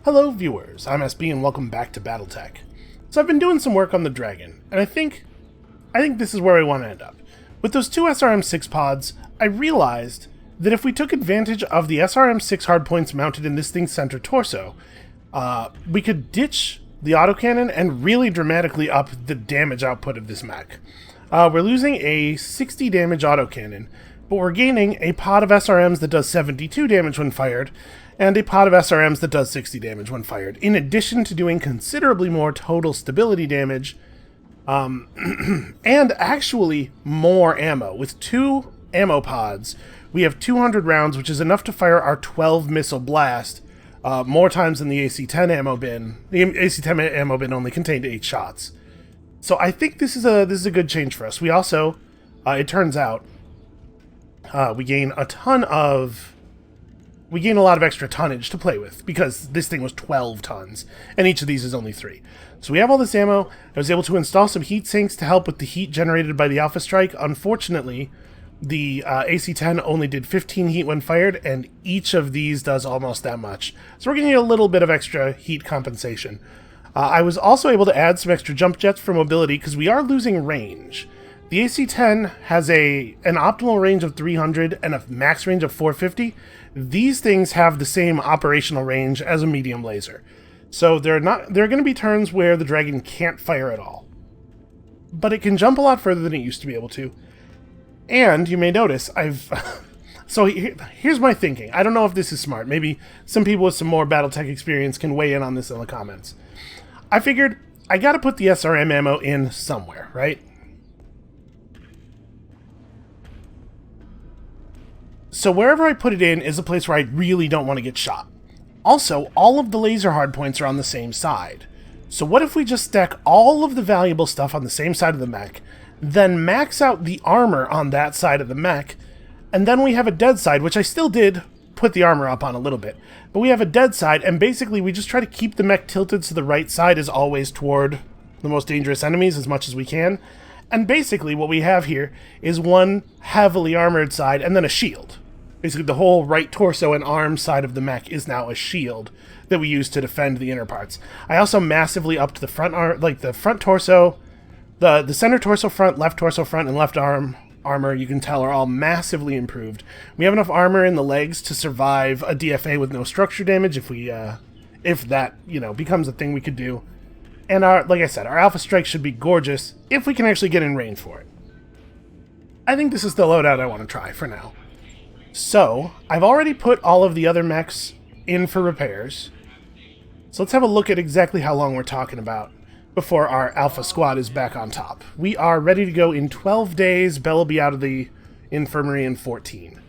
Hello viewers, I'm SB and welcome back to BattleTech. So I've been doing some work on the Dragon, and I think this is where we want to end up. With those two SRM-6 pods, I realized that if we took advantage of the SRM-6 hardpoints mounted in this thing's center torso, we could ditch the autocannon and really dramatically up the damage output of this mech. We're losing a 60 damage autocannon, but we're gaining a pod of SRMs that does 72 damage when fired, and a pod of SRMs that does 60 damage when fired, in addition to doing considerably more total stability damage, and actually more ammo. With two ammo pods, we have 200 rounds, which is enough to fire our 12 missile blast, more times than the AC-10 ammo bin. The AC-10 ammo bin only contained 8 shots. So I think this is a good change for us. We also, it turns out, we gain a lot of extra tonnage to play with, because this thing was 12 tons, and each of these is only 3. So we have all this ammo. I was able to install some heat sinks to help with the heat generated by the Alpha Strike. Unfortunately, the AC-10 only did 15 heat when fired, and each of these does almost that much. So we're getting a little bit of extra heat compensation. I was also able to add some extra jump jets for mobility, because we are losing range. The AC-10 has an optimal range of 300 and a max range of 450. These things have the same operational range as a medium laser. So there are going to be turns where the Dragon can't fire at all. But it can jump a lot further than it used to be able to. And you may notice so here's my thinking. I don't know if this is smart. Maybe some people with some more BattleTech experience can weigh in on this in the comments. I figured I got to put the SRM ammo in somewhere, right? So wherever I put it in is a place where I really don't want to get shot. Also, all of the laser hardpoints are on the same side. So what if we just stack all of the valuable stuff on the same side of the mech, then max out the armor on that side of the mech, and then we have a dead side, which I still did put the armor up on a little bit, but we have a dead side, and basically we just try to keep the mech tilted so the right side is always toward the most dangerous enemies as much as we can. And basically what we have here is one heavily armored side and then a shield. Basically, the whole right torso and arm side of the mech is now a shield that we use to defend the inner parts. I also massively upped the front arm, like the front torso, the center torso front, left torso front, and left arm armor, you can tell, are all massively improved. We have enough armor in the legs to survive a DFA with no structure damage if that, becomes a thing we could do. And like I said, our Alpha Strike should be gorgeous if we can actually get in range for it. I think this is the loadout I want to try for now. So, I've already put all of the other mechs in for repairs. So let's have a look at exactly how long we're talking about before our Alpha Squad is back on top. We are ready to go in 12 days. Bell will be out of the infirmary in 14.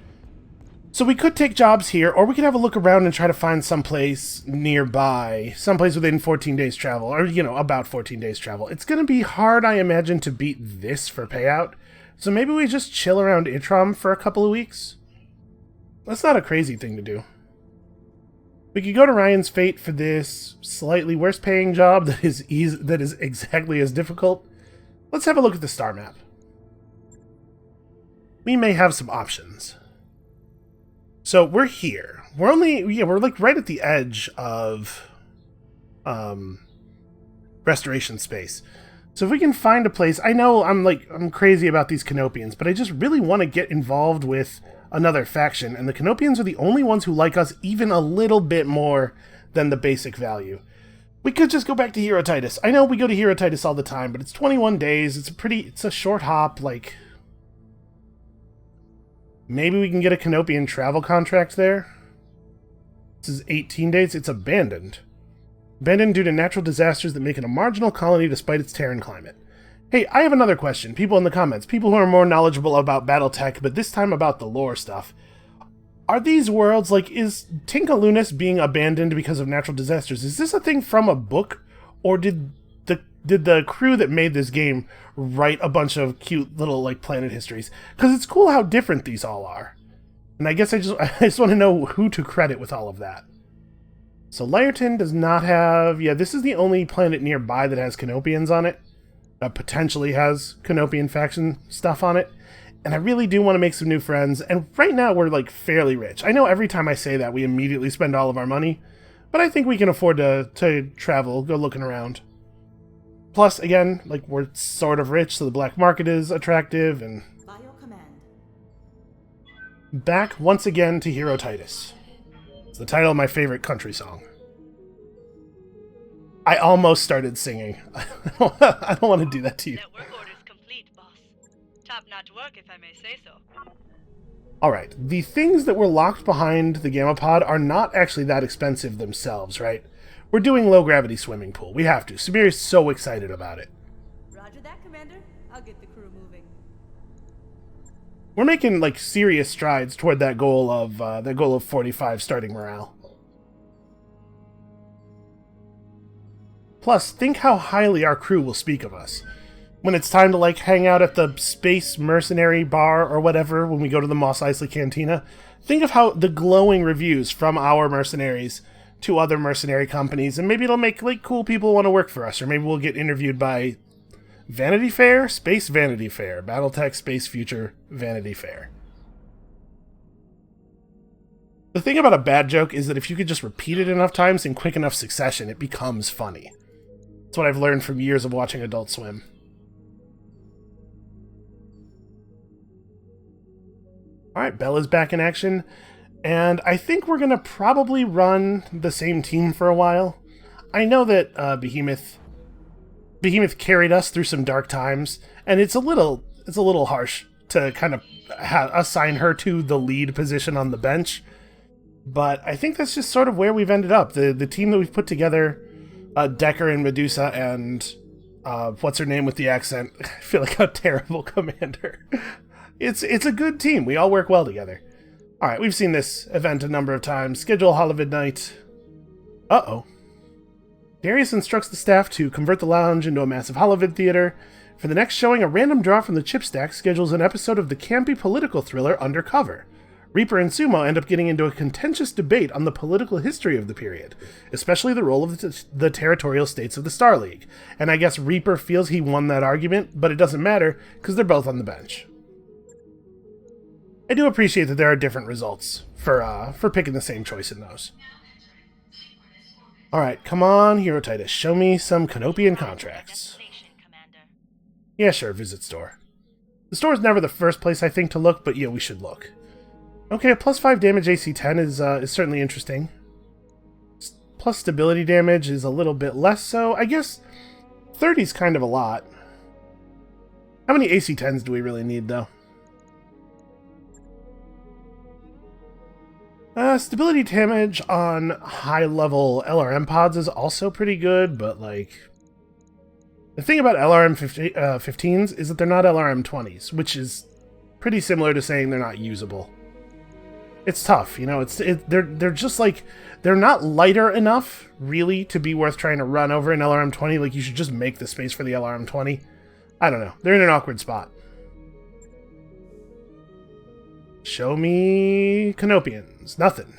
So we could take jobs here, or we could have a look around and try to find someplace nearby. Someplace within 14 days travel, or, about 14 days travel. It's going to be hard, I imagine, to beat this for payout. So maybe we just chill around Itram for a couple of weeks. That's not a crazy thing to do. We could go to Ryan's Fate for this slightly worse paying job that is exactly as difficult. Let's have a look at the star map. We may have some options. So we're here. We're like right at the edge of restoration space. So if we can find a place, I know I'm crazy about these Canopians, but I just really want to get involved with another faction, and the Canopians are the only ones who like us even a little bit more than the basic value. We could just go back to Herotitus. I know we go to Herotitus all the time, but it's 21 days. It's a short hop. Like, maybe we can get a Canopian travel contract there. This is 18 days. It's abandoned. Abandoned due to natural disasters that make it a marginal colony despite its Terran climate. Hey, I have another question. People in the comments, people who are more knowledgeable about BattleTech, but this time about the lore stuff. Are these worlds, is Tinkalunas being abandoned because of natural disasters? Is this a thing from a book? Or did the crew that made this game write a bunch of cute little, planet histories? Because it's cool how different these all are. And I guess I just want to know who to credit with all of that. So Lyerton does not have... Yeah, this is the only planet nearby that has Canopians on it. That potentially has Canopian faction stuff on it. And I really do want to make some new friends. And right now we're, fairly rich. I know every time I say that, we immediately spend all of our money. But I think we can afford to travel, go looking around. Plus, again, like, we're sort of rich, so the black market is attractive, and... By your command. Back once again to Hero Titus. It's the title of my favorite country song. I almost started singing. I don't want to do that to you. That work order's complete, boss. Top-notch work, if I may say so. Alright, the things that were locked behind the Gamma Pod are not actually that expensive themselves, right? We're doing low-gravity swimming pool. We have to. Samir is so excited about it. Roger that, Commander. I'll get the crew moving. We're making, like, serious strides toward that goal of 45 starting morale. Plus, think how highly our crew will speak of us. When it's time to, like, hang out at the Space Mercenary Bar or whatever when we go to the Mos Eisley Cantina, think of how the glowing reviews from our mercenaries to other mercenary companies, and maybe it'll make, like, cool people want to work for us, or maybe we'll get interviewed by Vanity Fair? Space Vanity Fair. BattleTech Space Future Vanity Fair. The thing about a bad joke is that if you could just repeat it enough times in quick enough succession, it becomes funny. That's what I've learned from years of watching Adult Swim. Alright, Bella's back in action, and I think we're going to probably run the same team for a while. I know that Behemoth carried us through some dark times, and it's a little harsh to kind of assign her to the lead position on the bench, but I think that's just sort of where we've ended up. The team that we've put together, Decker and Medusa and what's her name with the accent? I feel like a terrible commander. It's a good team. We all work well together. Alright, we've seen this event a number of times. Schedule Holovid Night. Uh-oh. Darius instructs the staff to convert the lounge into a massive Holovid theater. For the next showing, a random draw from the chip stack schedules an episode of the campy political thriller Undercover. Reaper and Sumo end up getting into a contentious debate on the political history of the period, especially the role of the territorial states of the Star League. And I guess Reaper feels he won that argument, but it doesn't matter, because they're both on the bench. I do appreciate that there are different results for picking the same choice in those. Alright, come on, Hero Titus, show me some Canopian contracts. Yeah, sure, visit store. The store is never the first place I think to look, but yeah, we should look. Okay, a plus 5 damage AC 10 is certainly interesting. Plus stability damage is a little bit less so. I guess 30 is kind of a lot. How many AC 10s do we really need, though? Stability damage on high-level LRM pods is also pretty good, but, like... The thing about LRM 15s is that they're not LRM 20s, which is pretty similar to saying they're not usable. It's tough, you know, they're just, like... They're not lighter enough, really, to be worth trying to run over an LRM 20. Like, you should just make the space for the LRM 20. I don't know. They're in an awkward spot. Show me Canopians. Nothing.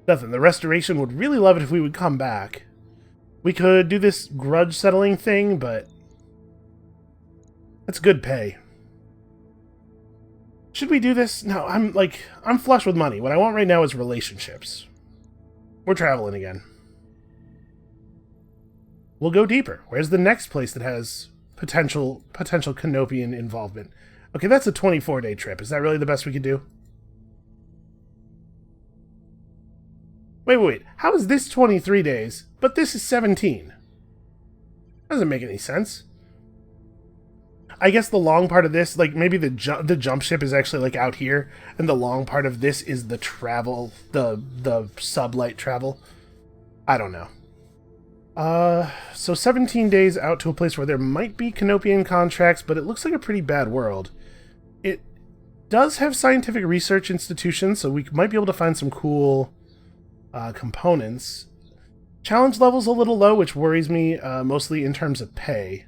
Nothing. The Restoration would really love it if we would come back. We could do this grudge settling thing, but that's good pay. Should we do this? No, I'm flush with money. What I want right now is relationships. We're traveling again. We'll go deeper. Where's the next place that has potential Canopian involvement? Okay, that's a 24-day trip. Is that really the best we could do? Wait. How is this 23 days, but this is 17? Doesn't make any sense. I guess the long part of this, like, maybe the jump ship is actually, like, out here, and the long part of this is the travel, the sublight travel. I don't know. So 17 days out to a place where there might be Canopian contracts, but it looks like a pretty bad world. It does have scientific research institutions, so we might be able to find some cool components. Challenge level's a little low, which worries me, mostly in terms of pay.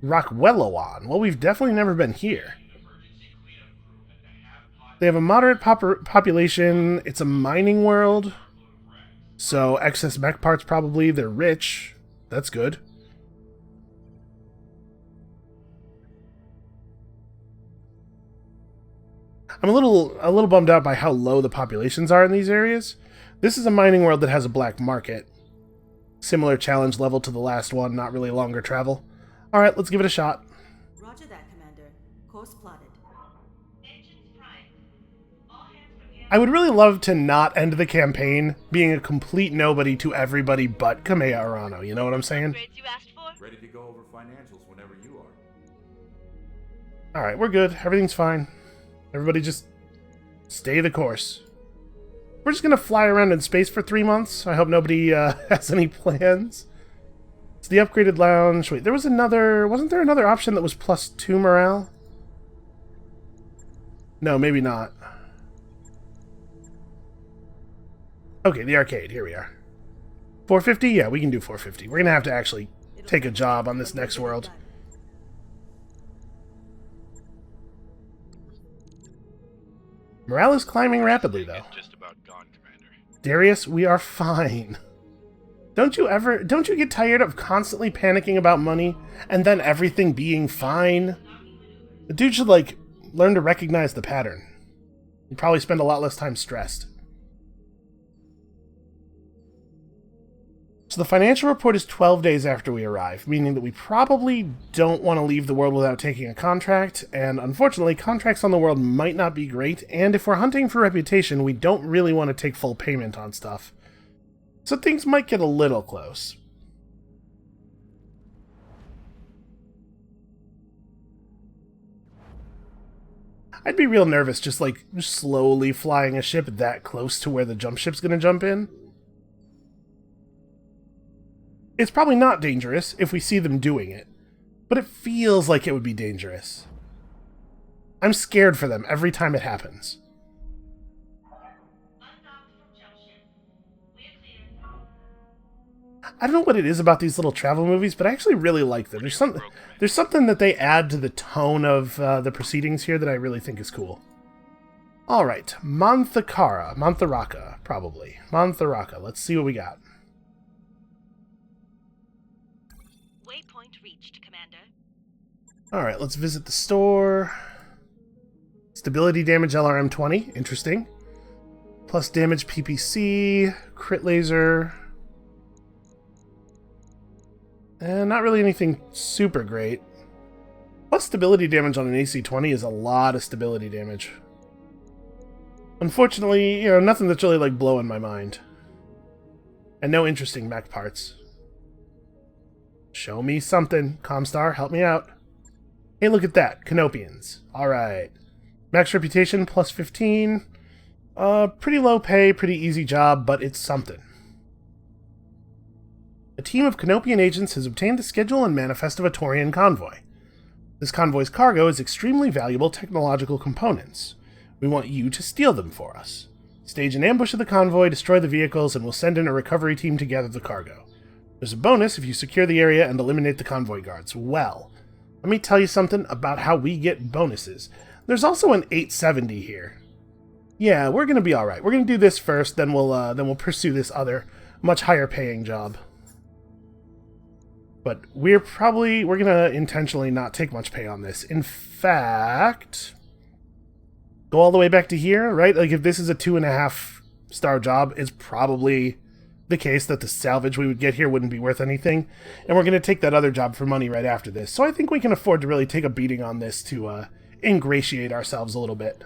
Rockwellowan. Well, we've definitely never been here. They have a moderate population. It's a mining world. So excess mech parts probably. They're rich. That's good. I'm a little bummed out by how low the populations are in these areas. This is a mining world that has a black market. Similar challenge level to the last one, not really longer travel. Alright, let's give it a shot. Roger that, Commander. Course plotted. Engines primed. All hands prepare. I would really love to not end the campaign being a complete nobody to everybody but Kamea Arano, you know what I'm saying? Grades you asked for? Ready to go over financials whenever you are. Alright, we're good. Everything's fine. Everybody just stay the course. We're just gonna fly around in space for 3 months. I hope nobody has any plans. It's the upgraded lounge. Wait, there was another... Wasn't there another option that was +2 morale? No, maybe not. Okay, the arcade. Here we are. 450? Yeah, we can do 450. We're gonna have to actually take a job on this next world. Morale is climbing rapidly, though. Just about gone, Commander. Darius, we are fine. Don't you get tired of constantly panicking about money and then everything being fine? The dude should, like, learn to recognize the pattern. He'd probably spend a lot less time stressed. So the financial report is 12 days after we arrive, meaning that we probably don't want to leave the world without taking a contract, and unfortunately, contracts on the world might not be great, and if we're hunting for reputation, we don't really want to take full payment on stuff. So things might get a little close. I'd be real nervous just, like, slowly flying a ship that close to where the jump ship's gonna jump in. It's probably not dangerous if we see them doing it, but it feels like it would be dangerous. I'm scared for them every time it happens. Undocked from jump ship. We're clear. I don't know what it is about these little travel movies, but I actually really like them. There's something that they add to the tone of the proceedings here that I really think is cool. Alright, Montharaka, probably. Montharaka, let's see what we got. Waypoint reached, Commander. Alright, let's visit the store. Stability damage LRM 20, interesting. Plus damage PPC, crit laser. And not really anything super great. Plus stability damage on an AC-20 is a lot of stability damage. Unfortunately, you know, nothing that's really, like, blowing my mind. And no interesting mech parts. Show me something. Comstar, help me out. Hey, look at that. Canopians. Alright. Max reputation, plus 15. Pretty low pay, pretty easy job, but it's something. A team of Canopian agents has obtained the schedule and manifest of a Taurian convoy. This convoy's cargo is extremely valuable technological components. We want you to steal them for us. Stage an ambush of the convoy, destroy the vehicles, and we'll send in a recovery team to gather the cargo. There's a bonus if you secure the area and eliminate the convoy guards. Well, let me tell you something about how we get bonuses. There's also an 870 here. Yeah, we're gonna be alright. We're gonna do this first, then we'll pursue this other, much higher paying job. But we're gonna intentionally not take much pay on this. In fact, go all the way back to here, right? Like, if this is a 2.5-star job, it's probably the case that the salvage we would get here wouldn't be worth anything. And we're going to take that other job for money right after this. So I think we can afford to really take a beating on this to ingratiate ourselves a little bit.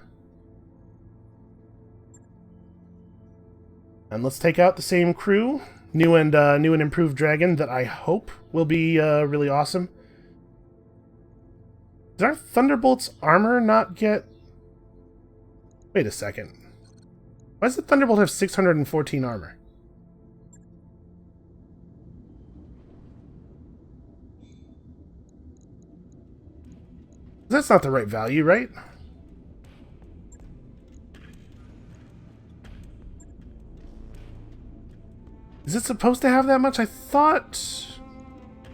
And let's take out the same crew. New and improved dragon that I hope will be really awesome. Did our Thunderbolt's armor not get... Wait a second. Why does the Thunderbolt have 614 armor? That's not the right value, right? Is it supposed to have that much? I thought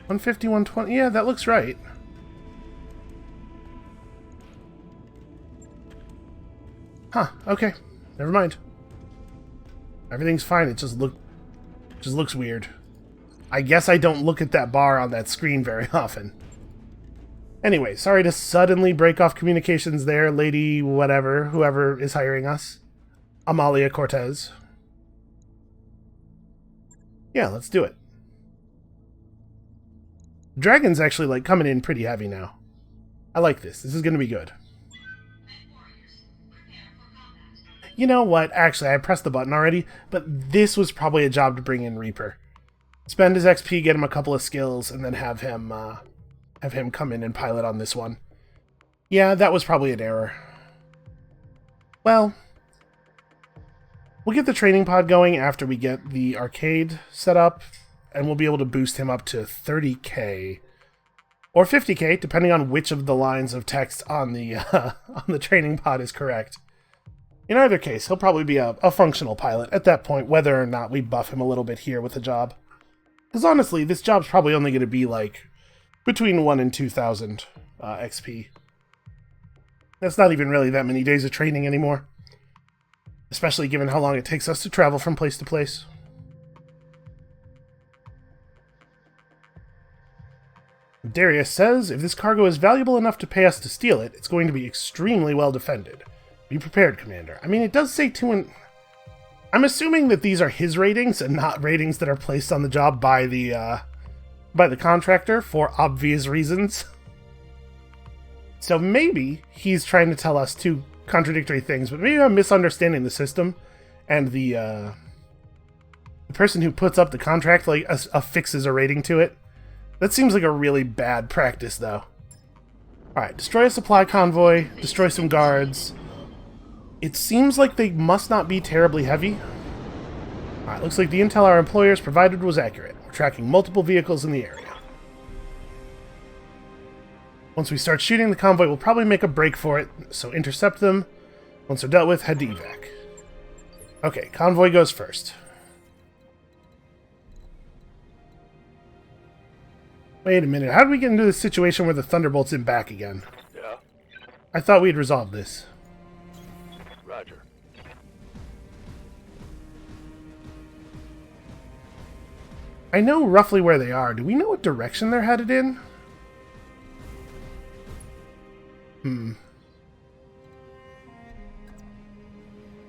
150, 120. Yeah, that looks right. Huh, okay. Never mind. Everything's fine. It just looks weird. I guess I don't look at that bar on that screen very often. Anyway, sorry to suddenly break off communications there, lady whatever, whoever is hiring us. Amalia Cortez. Yeah, let's do it. Dragon's actually, like, coming in pretty heavy now. I like this. This is going to be good. You know what? Actually, I pressed the button already, but this was probably a job to bring in Reaper. Spend his XP, get him a couple of skills, and then have him come in and pilot on this one. Yeah, that was probably an error. Well, we'll get the training pod going after we get the arcade set up, and we'll be able to boost him up to 30k. Or 50k, depending on which of the lines of text on the training pod is correct. In either case, he'll probably be a functional pilot at that point, whether or not we buff him a little bit here with the job. Because honestly, this job's probably only going to be like between 1 and 2,000 XP. That's not even really that many days of training anymore. Especially given how long it takes us to travel from place to place. Darius says, if this cargo is valuable enough to pay us to steal it, it's going to be extremely well defended. Be prepared, Commander. I mean, it does say 2 and... I'm assuming that these are his ratings and not ratings that are placed on the job by the contractor for obvious reasons. So maybe he's trying to tell us 2 contradictory things, but maybe I'm misunderstanding the system, and the person who puts up the contract like affixes a rating to it. That seems like a really bad practice, though. Alright, destroy a supply convoy, destroy some guards. It seems like they must not be terribly heavy. Alright, looks like the intel our employers provided was accurate. We're tracking multiple vehicles in the area. Once we start shooting, the convoy will probably make a break for it, so intercept them. Once they're dealt with, head to evac. Okay, convoy goes first. Wait a minute, how did we get into this situation where the Thunderbolt's in back again? Yeah, I thought we'd resolved this. roger. I know roughly where they are. Do we know what direction they're headed in?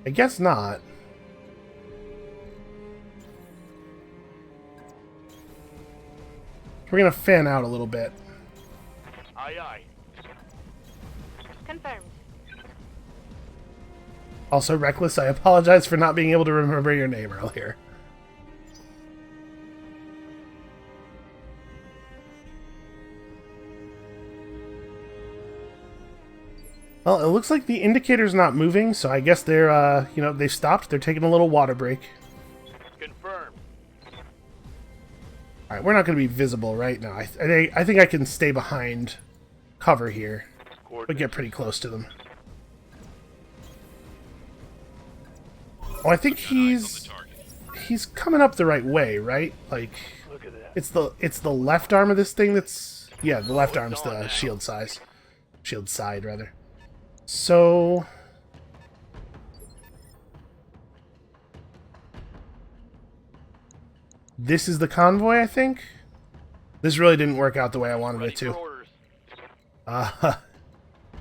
I guess not. We're gonna fan out a little bit. Aye, aye. Confirmed. Also, Reckless, I apologize for not being able to remember your name earlier. Well, it looks like the indicator's not moving, so I guess they're, they've stopped. They're taking a little water break. Confirmed. Alright, we're not going to be visible right now. I think I can stay behind cover here, but get pretty close to them. Oh, I think he's coming up the right way, right? Like, Look at that. it's the left arm of this thing that's... Yeah, the left arm's the shield size. Shield side, rather. So... This is the convoy, I think? This really didn't work out the way I wanted it to.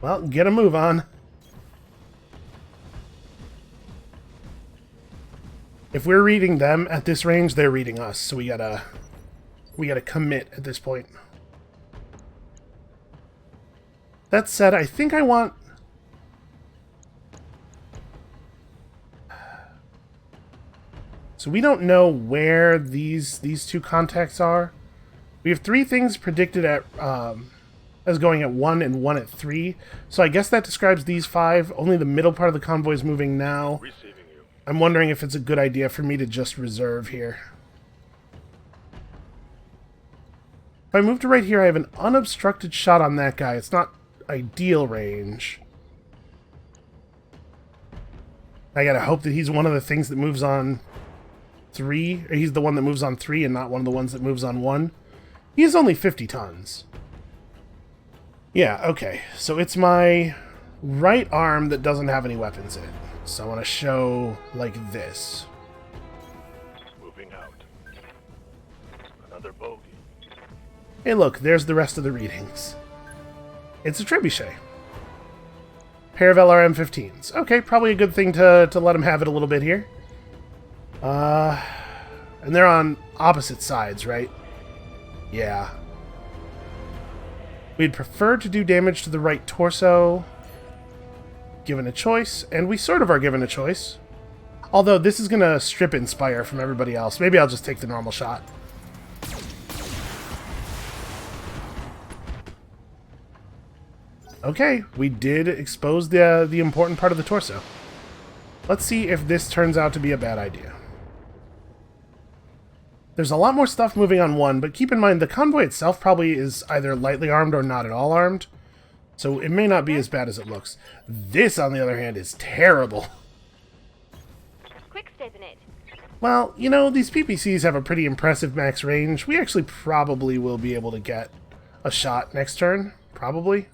Well, get a move on. If we're reading them at this range, they're reading us, so we gotta commit at this point. That said, I think I want... So we don't know where these 2 contacts are. We have 3 things predicted at as going at 1 and 1 at 3. So I guess that describes these 5. Only the middle part of the convoy is moving now. Receiving you. I'm wondering if it's a good idea for me to just reserve here. If I move to right here, I have an unobstructed shot on that guy. It's not ideal range. I gotta hope that he's one of the things that moves on 3, or he's the one that moves on 3 and not one of the ones that moves on 1. He's only 50 tons. Yeah, okay. So it's my right arm that doesn't have any weapons in it. So I want to show like this. Moving out. Another bogey. Hey look, there's the rest of the readings. It's a trebuchet. Pair of LRM-15s. Okay, probably a good thing to let him have it a little bit here. And they're on opposite sides, right? Yeah. We'd prefer to do damage to the right torso, given a choice, and we sort of are given a choice. Although this is going to strip Inspire from everybody else. Maybe I'll just take the normal shot. Okay, we did expose the important part of the torso. Let's see if this turns out to be a bad idea. There's a lot more stuff moving on one, but keep in mind the convoy itself probably is either lightly armed or not at all armed. So it may not be as bad as it looks. This, on the other hand, is terrible. Quick step in it. Well, you know, these PPCs have a pretty impressive max range. We actually probably will be able to get a shot next turn. Probably.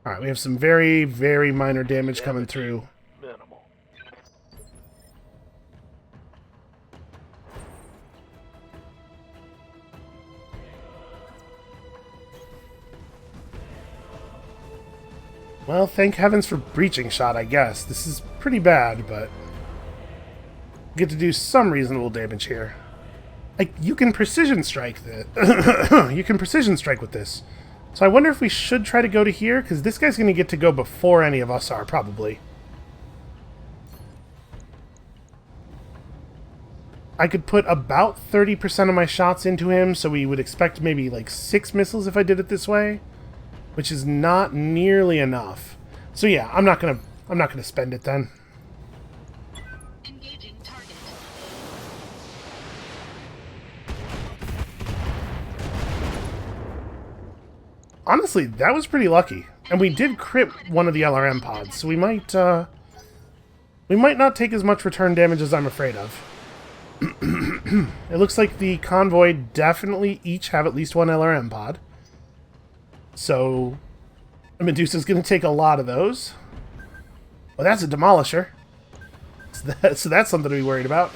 Alright, we have some very, very minor damage coming through. Minimal. Well, thank heavens for breaching shot, I guess. This is pretty bad, but we get to do some reasonable damage here. Like, you can precision strike you can precision strike with this. So I wonder if we should try to go to here, because this guy's going to get to go before any of us are, probably. I could put about 30% of my shots into him, so we would expect maybe like 6 missiles if I did it this way, which is not nearly enough. So yeah, I'm not gonna spend it then. Engaging target. Honestly, that was pretty lucky. And we did crit one of the LRM pods, so we might not take as much return damage as I'm afraid of. It looks like the convoy definitely each have at least one LRM pod. So Medusa's going to take a lot of those. Well, that's a demolisher. So that's something to be worried about.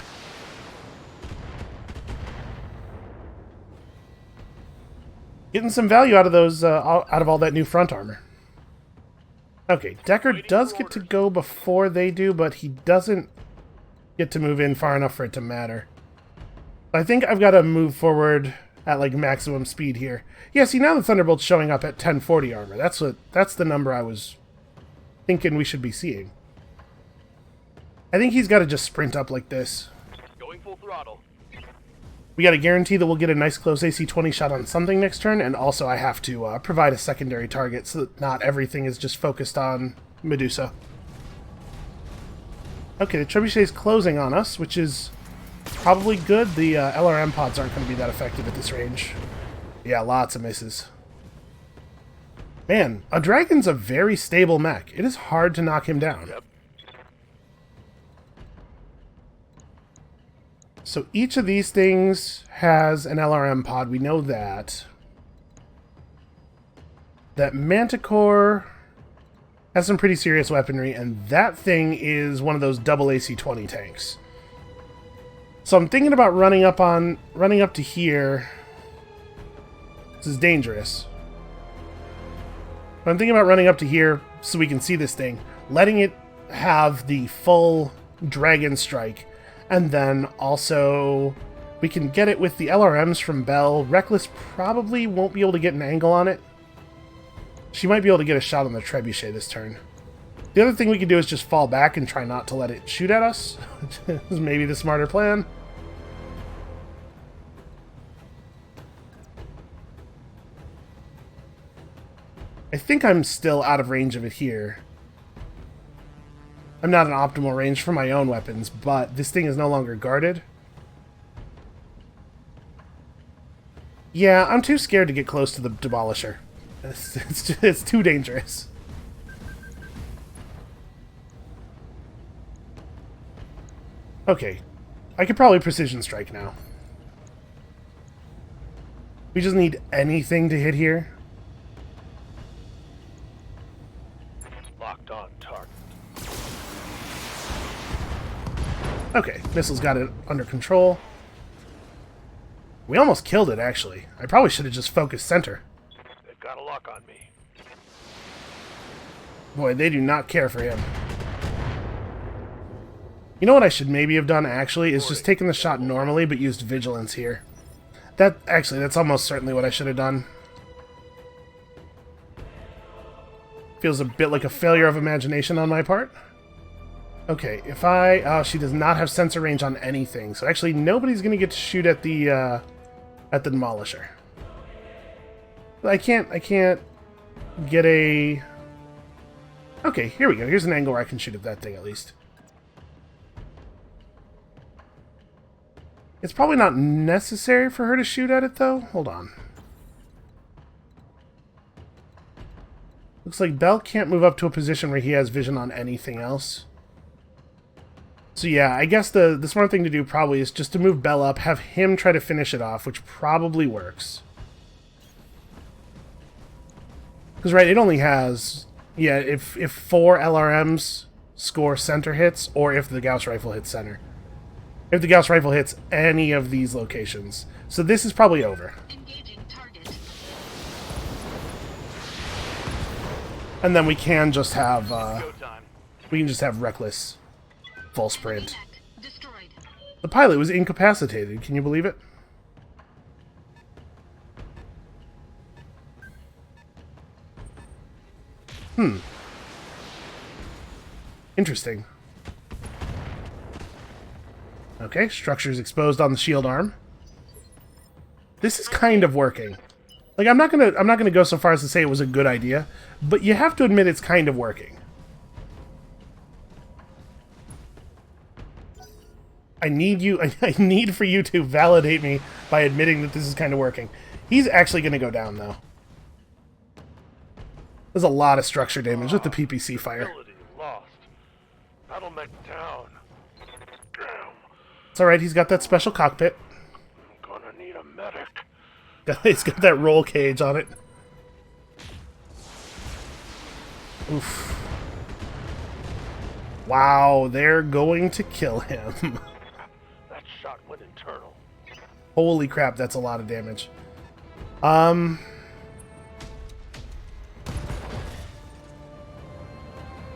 Getting some value out of those, out of all that new front armor. Okay, Decker does get to go before they do, but he doesn't get to move in far enough for it to matter. I think I've got to move forward at like maximum speed here. Yeah, see now the Thunderbolt's showing up at 1040 armor. That's the number I was thinking we should be seeing. I think he's got to just sprint up like this. Going full throttle. We got to guarantee that we'll get a nice close AC-20 shot on something next turn, and also I have to provide a secondary target so that not everything is just focused on Medusa. Okay, the trebuchet is closing on us, which is probably good. The LRM pods aren't going to be that effective at this range. Yeah, lots of misses. Man, a dragon's a very stable mech. It is hard to knock him down. Yep. So each of these things has an LRM pod. We know that. That Manticore has some pretty serious weaponry, and that thing is one of those double AC-20 tanks. So I'm thinking about running up to here. This is dangerous. But I'm thinking about running up to here so we can see this thing, letting it have the full dragon strike, and then also we can get it with the LRMs from Bell. Reckless probably won't be able to get an angle on it. She might be able to get a shot on the trebuchet this turn. The other thing we could do is just fall back and try not to let it shoot at us. Is maybe the smarter plan. I think I'm still out of range of it here. I'm not in optimal range for my own weapons, but this thing is no longer guarded. Yeah, I'm too scared to get close to the demolisher. It's too dangerous. Okay, I could probably precision strike now. We just need anything to hit here. Locked on target. Okay, missile's got it under control. We almost killed it, actually. I probably should have just focused center. They've got a lock on me. Boy, they do not care for him. You know what I should maybe have done, actually, is just taken the shot normally, but used vigilance here. That's almost certainly what I should have done. Feels a bit like a failure of imagination on my part. Okay, if I... Oh, she does not have sensor range on anything, so actually nobody's going to get to shoot at the Demolisher. I can't get a... Okay, here we go. Here's an angle where I can shoot at that thing, at least. It's probably not necessary for her to shoot at it, though. Hold on. Looks like Bell can't move up to a position where he has vision on anything else. So yeah, I guess the smart thing to do probably is just to move Bell up, have him try to finish it off, which probably works. Because, right, it only has... Yeah, if 4 LRMs score center hits, or if the Gauss rifle hits center. If the Gauss rifle hits any of these locations. So this is probably over. Engaging target. And then we can just have Go time. we can just have reckless full sprint. Mech destroyed. The pilot was incapacitated, can you believe it? Interesting. Okay, structures exposed on the shield arm. This is kind of working. Like, I'm not gonna go so far as to say it was a good idea, but you have to admit it's kind of working. I need for you to validate me by admitting that this is kind of working. He's actually gonna go down though. There's a lot of structure damage with the PPC fire. Ability lost. Battle mech down. Damn. It's alright, he's got that special cockpit. I'm gonna need a medic. It's got that roll cage on it. Oof. Wow, they're going to kill him. That shot went internal. Holy crap, that's a lot of damage.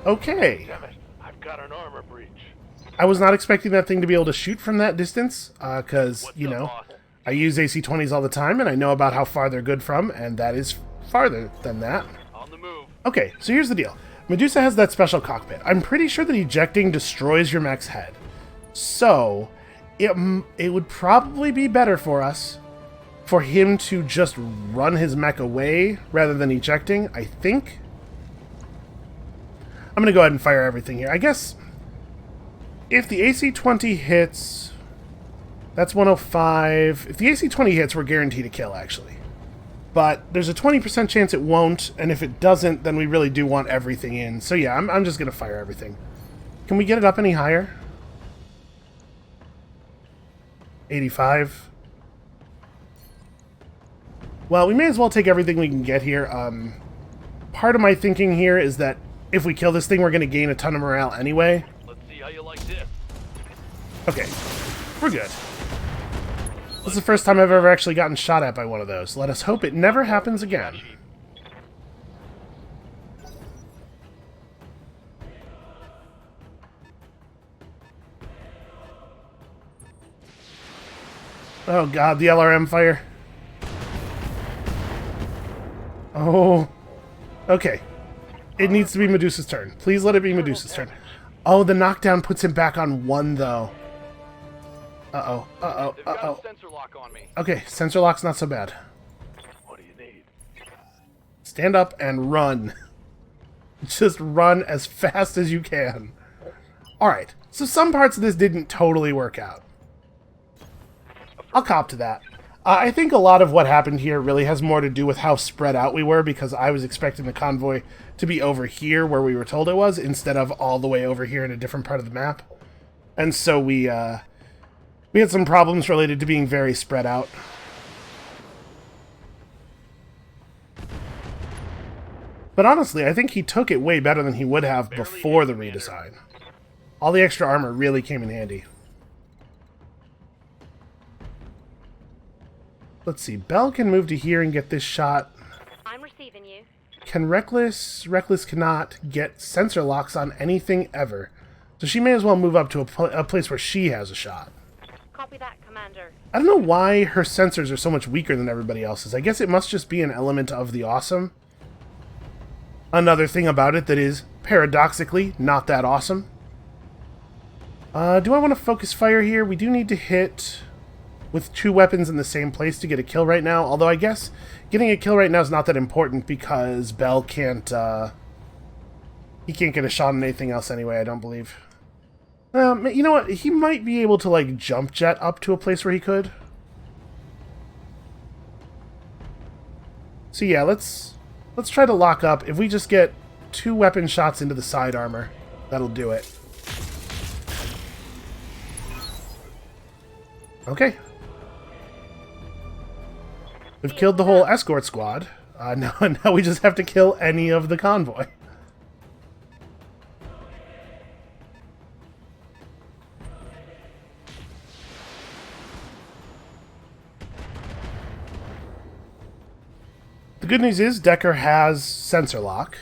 Okay. Damn it. I've got an armor breach. I was not expecting that thing to be able to shoot from that distance, because, What's you up, know, boss? I use AC-20s all the time, and I know about how far they're good from, and that is farther than that. On the move. Okay, so here's the deal. Medusa has that special cockpit. I'm pretty sure that ejecting destroys your mech's head. So, it would probably be better for us for him to just run his mech away rather than ejecting, I think. I'm going to go ahead and fire everything here. I guess if the AC-20 hits, that's 105. If the AC-20 hits, we're guaranteed a kill, actually. But there's a 20% chance it won't, and if it doesn't, then we really do want everything in. So yeah, I'm just going to fire everything. Can we get it up any higher? 85. Well, we may as well take everything we can get here. Part of my thinking here is that if we kill this thing, we're going to gain a ton of morale anyway. Let's see how you like this. Okay, we're good. This is the first time I've ever actually gotten shot at by one of those. Let us hope it never happens again. Oh god, the LRM fire. Oh. Okay. It needs to be Medusa's turn. Please let it be Medusa's turn. Oh, the knockdown puts him back on 1, though. Uh-oh. Uh-oh. They've got Uh-oh. a sensor lock on me. Okay, sensor lock's not so bad. What do you need? Stand up and run. Just run as fast as you can. Alright, so some parts of this didn't totally work out. I'll cop to that. I think a lot of what happened here really has more to do with how spread out we were, because I was expecting the convoy to be over here where we were told it was, instead of all the way over here in a different part of the map. And so we had some problems related to being very spread out. But honestly, I think he took it way better than he would have before the redesign. All the extra armor really came in handy. Let's see. Bell can move to here and get this shot. I'm receiving you. Can Reckless? Reckless cannot get sensor locks on anything ever. So she may as well move up to a place where she has a shot. Copy that, Commander. I don't know why her sensors are so much weaker than everybody else's. I guess it must just be an element of the awesome. Another thing about it that is, paradoxically, not that awesome. Do I want to focus fire here? We do need to hit with 2 weapons in the same place to get a kill right now. Although I guess getting a kill right now is not that important because Bell can't, he can't get a shot on anything else anyway, I don't believe. You know what? He might be able to, like, jump jet up to a place where he could. So yeah, let's try to lock up. If we just get 2 weapon shots into the side armor, that'll do it. Okay. We've killed the whole escort squad. Now we just have to kill any of the convoy. The good news is Decker has sensor lock.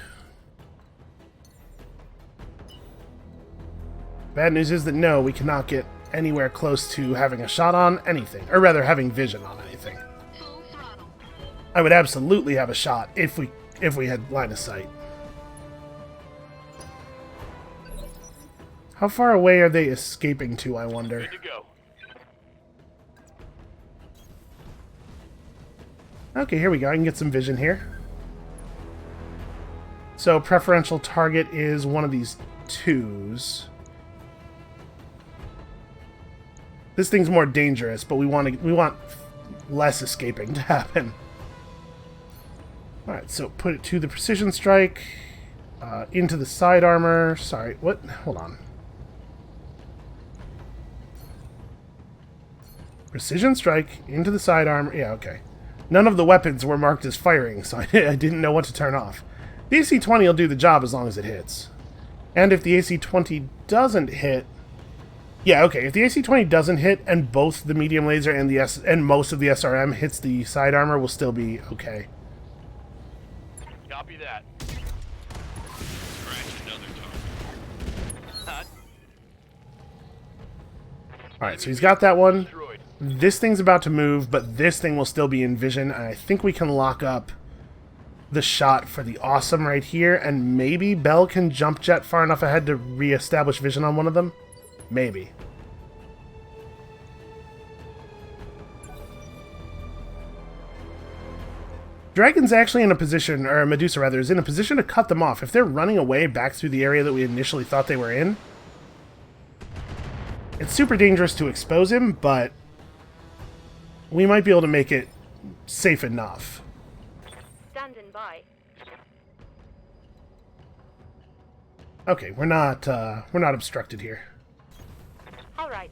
Bad news is that no, we cannot get anywhere close to having a shot on anything, or rather having vision on anything. I would absolutely have a shot if we had line of sight. How far away are they escaping to, I wonder? Good to go. Okay, here we go. I can get some vision here. So preferential target is one of these 2s. This thing's more dangerous, but we want less escaping to happen. Alright, so put it to the precision strike, into the side armor. Sorry, what? Hold on. Precision strike, into the side armor. Yeah, okay. None of the weapons were marked as firing, so I didn't know what to turn off. The AC-20 will do the job as long as it hits. And if the AC-20 doesn't hit... Yeah, okay, if the AC-20 doesn't hit and both the medium laser and most of the SRM hits the side armor, we'll still be okay. Copy that. Scratch another target. Alright, so he's got that one. Destroyed. This thing's about to move, but this thing will still be in vision, and I think we can lock up the shot for the awesome right here, and maybe Bell can jump jet far enough ahead to re-establish vision on one of them? Maybe. Dragon's actually in a position, or Medusa rather, is in a position to cut them off. If they're running away back through the area that we initially thought they were in, it's super dangerous to expose him, but we might be able to make it safe enough. Standing by. Okay, we're not obstructed here. All right.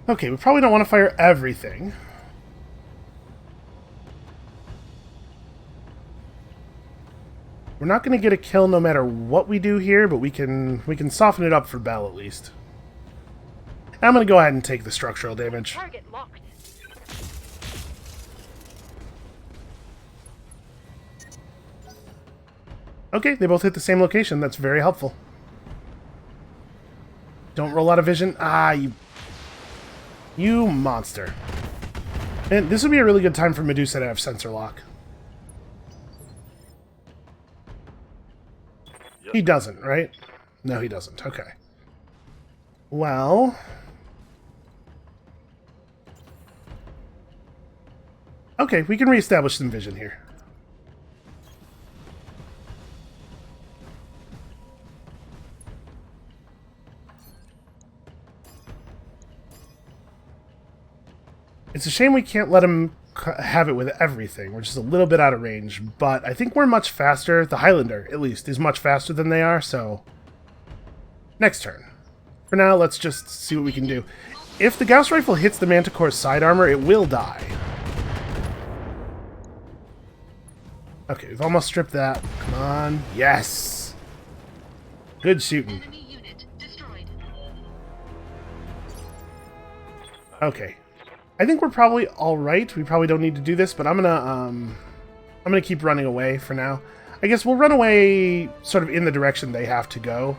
Okay, we probably don't want to fire everything. We're not going to get a kill no matter what we do here, but we can soften it up for Bell at least. I'm going to go ahead and take the structural damage. Target locked. Okay, they both hit the same location. That's very helpful. Don't roll out of vision. Ah, you monster. And this would be a really good time for Medusa to have sensor lock. He doesn't, right? No, he doesn't. Okay. Well... Okay, we can reestablish some vision here. It's a shame we can't let him have it with everything. We're just a little bit out of range, but I think we're much faster. The Highlander, at least, is much faster than they are, so... Next turn. For now, let's just see what we can do. If the Gauss Rifle hits the Manticore's side armor, it will die. Okay, we've almost stripped that. Come on. Yes! Good shooting. Enemy unit destroyed. Okay. I think we're probably alright. We probably don't need to do this, but I'm gonna keep running away for now. I guess we'll run away sort of in the direction they have to go.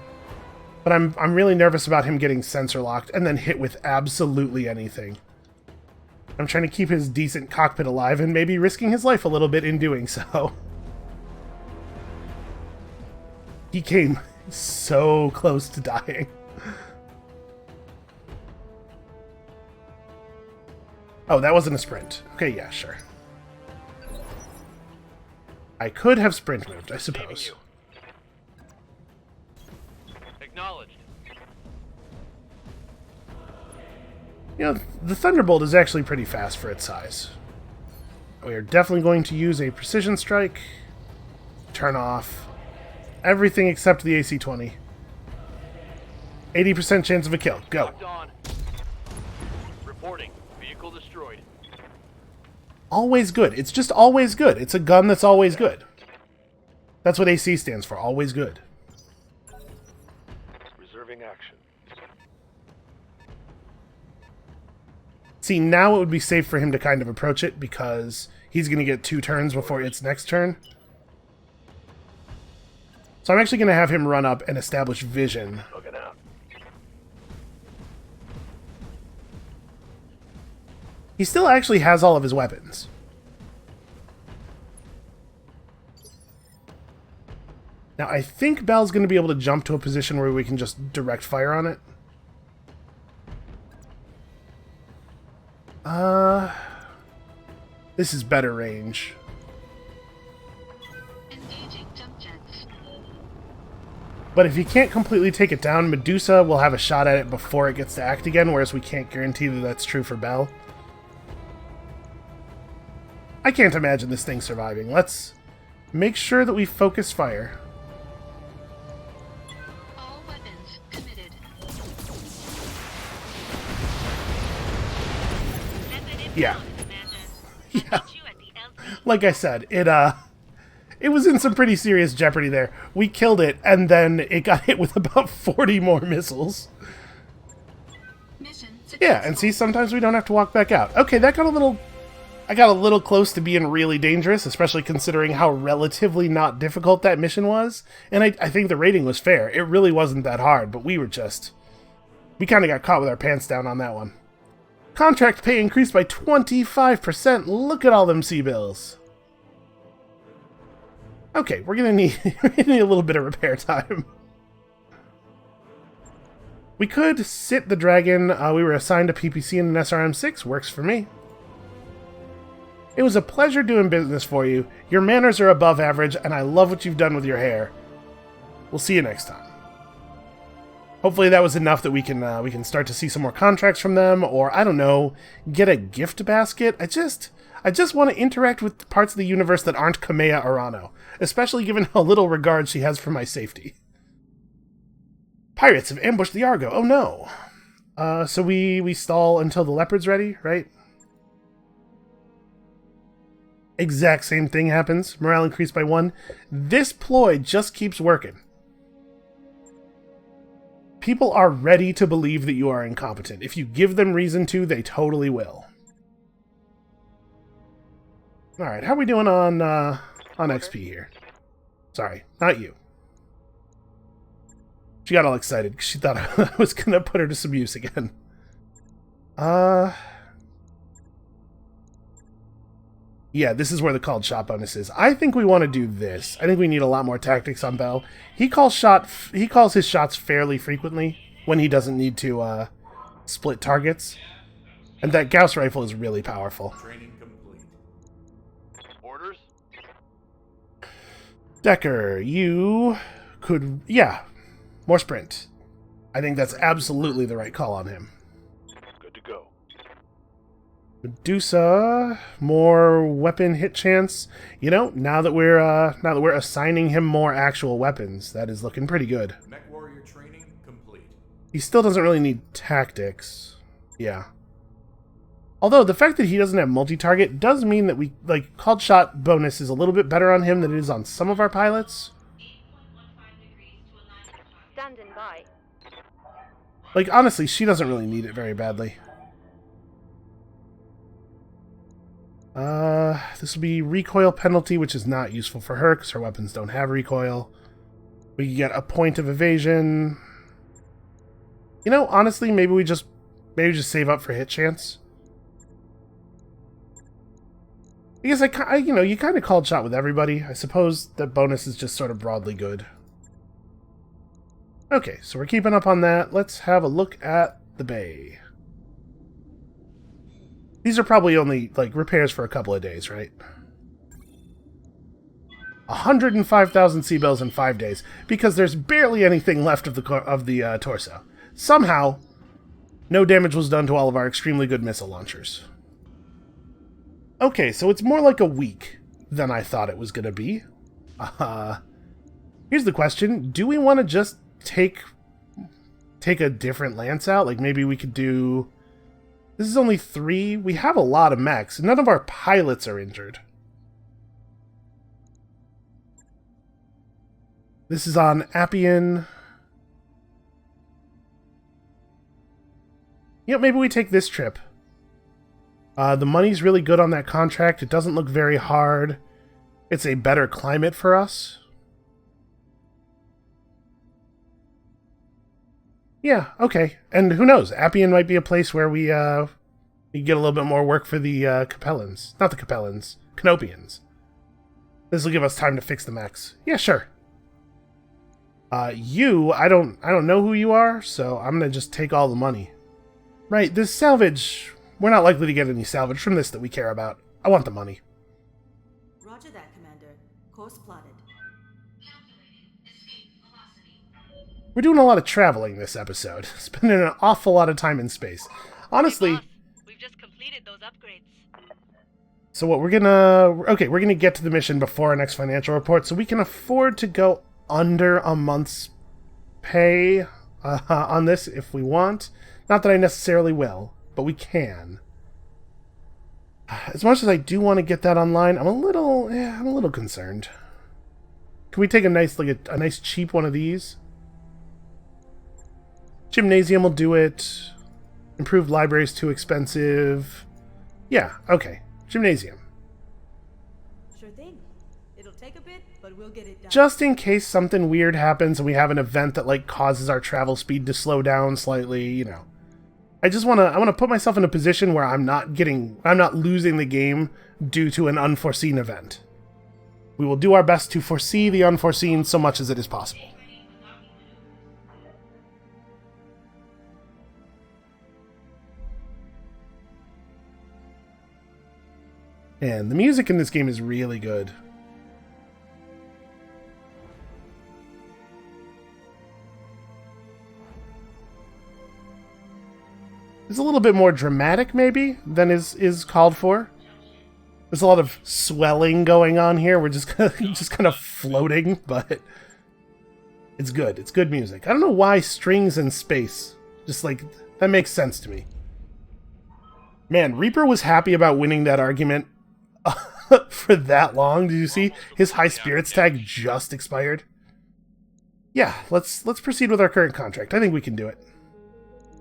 But I'm really nervous about him getting sensor locked and then hit with absolutely anything. I'm trying to keep his decent cockpit alive and maybe risking his life a little bit in doing so. He came so close to dying. Oh, that wasn't a sprint. Okay, yeah, sure. I could have sprint moved, I suppose. Acknowledged. You know, the Thunderbolt is actually pretty fast for its size. We are definitely going to use a precision strike. Turn off everything except the AC-20. 80% chance of a kill. Go. Locked on. Reporting. Vehicle destroyed. Always good. It's just always good. It's a gun that's always good. That's what AC stands for. Always good. Reserving action. See, now it would be safe for him to kind of approach it because he's going to get 2 turns before its next turn. So I'm actually going to have him run up and establish vision. Looking out. He still actually has all of his weapons. Now, I think Bell's going to be able to jump to a position where we can just direct fire on it. This is better range. But if you can't completely take it down, Medusa will have a shot at it before it gets to act again, whereas we can't guarantee that that's true for Bell. I can't imagine this thing surviving. Let's make sure that we focus fire. All weapons committed. Yeah. Yeah. Like I said, it was in some pretty serious jeopardy there. We killed it, and then it got hit with about 40 more missiles. Mission Yeah, and see, sometimes we don't have to walk back out. Okay, that got a little... I got a little close to being really dangerous, especially considering how relatively not difficult that mission was. And I think the rating was fair. It really wasn't that hard, but we were just... We kind of got caught with our pants down on that one. Contract pay increased by 25%. Look at all them C-bills. Okay, we're gonna need a little bit of repair time. We could sit the dragon. We were assigned a PPC and an SRM-6. Works for me. It was a pleasure doing business for you. Your manners are above average, and I love what you've done with your hair. We'll see you next time. Hopefully that was enough that we can start to see some more contracts from them, or, I don't know, get a gift basket. I just want to interact with parts of the universe that aren't Kamea Arano, especially given how little regard she has for my safety. Pirates have ambushed the Argo. Oh no. So we stall until the Leopard's ready, right? Exact same thing happens. Morale increased by 1. This ploy just keeps working. People are ready to believe that you are incompetent. If you give them reason to, they totally will. Alright, how are we doing on XP here? Sorry, not you. She got all excited because she thought I was going to put her to some use again. Yeah, this is where the called shot bonus is. I think we want to do this. I think we need a lot more tactics on Bell. He calls his shots fairly frequently when he doesn't need to split targets. And that Gauss rifle is really powerful. Training complete. Orders? Decker, you could... Yeah, more sprint. I think that's absolutely the right call on him. Good to go. Medusa, more weapon hit chance. You know, now that we're assigning him more actual weapons, that is looking pretty good. Mech warrior training complete. He still doesn't really need tactics. Yeah. Although the fact that he doesn't have multi-target does mean that we called shot bonus is a little bit better on him than it is on some of our pilots. Standing by. Like honestly, she doesn't really need it very badly. This will be recoil penalty, which is not useful for her because her weapons don't have recoil. We can get a point of evasion. You know, honestly, maybe just save up for hit chance. I guess you know, you kind of called shot with everybody. I suppose the bonus is just sort of broadly good. Okay, so we're keeping up on that. Let's have a look at the bay. These are probably only, like, repairs for a couple of days, right? 105,000 C-bills in 5 days, because there's barely anything left of the torso. Somehow, no damage was done to all of our extremely good missile launchers. Okay, so it's more like a week than I thought it was going to be. Here's the question. Do we want to just take a different lance out? Like, maybe we could do... This is only 3. We have a lot of mechs. None of our pilots are injured. This is on Appian. You know, maybe we take this trip. The money's really good on that contract. It doesn't look very hard. It's a better climate for us. Yeah, okay. And who knows? Appian might be a place where we get a little bit more work for the Capellans. Not the Capellans. Canopians. This will give us time to fix the mechs. Yeah, sure. I don't know who you are, so I'm gonna just take all the money. Right, this salvage... We're not likely to get any salvage from this that we care about. I want the money. Roger that, Commander. Course plotted. We're doing a lot of traveling this episode. Spending an awful lot of time in space. Honestly... Hey, boss, we've just completed those upgrades. So what we're gonna... Okay, we're gonna get to the mission before our next financial report, so we can afford to go under a month's pay on this if we want. Not that I necessarily will, but we can. As much as I do want to get that online, I'm a little concerned. Can we take a nice, like a nice cheap one of these? Gymnasium will do it. Improved library's too expensive. Yeah, okay. Gymnasium. Sure thing. It'll take a bit, but we'll get it done. Just in case something weird happens and we have an event that like causes our travel speed to slow down slightly, you know. I want to put myself in a position where I'm not losing the game due to an unforeseen event. We will do our best to foresee the unforeseen so much as it is possible. And the music in this game is really good. It's a little bit more dramatic, maybe, than is called for. There's a lot of swelling going on here. We're just kind of floating, but it's good. It's good music. I don't know why strings in space. Just like, that makes sense to me. Man, Reaper was happy about winning that argument for that long. Did you see? His high spirits tag just expired. Yeah, let's proceed with our current contract. I think we can do it.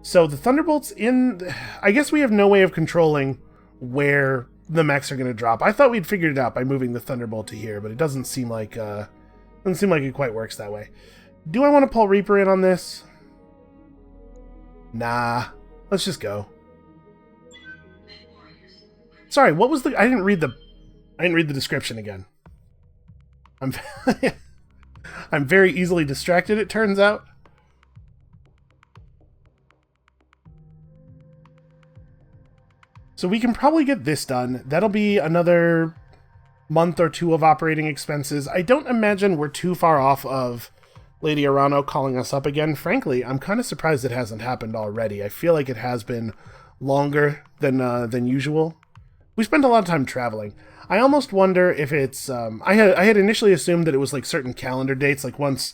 So the Thunderbolt's in... I guess we have no way of controlling where the mechs are going to drop. I thought we'd figured it out by moving the Thunderbolt to here, but it doesn't seem like it quite works that way. Do I want to pull Reaper in on this? Nah. Let's just go. Sorry, what was the... I didn't read the description again. I'm very easily distracted, it turns out. So we can probably get this done. That'll be another month or two of operating expenses. I don't imagine we're too far off of Lady Arano calling us up again. Frankly, I'm kind of surprised it hasn't happened already. I feel like it has been longer than usual. We spent a lot of time traveling. I almost wonder if it's... I had initially assumed that it was like certain calendar dates, like once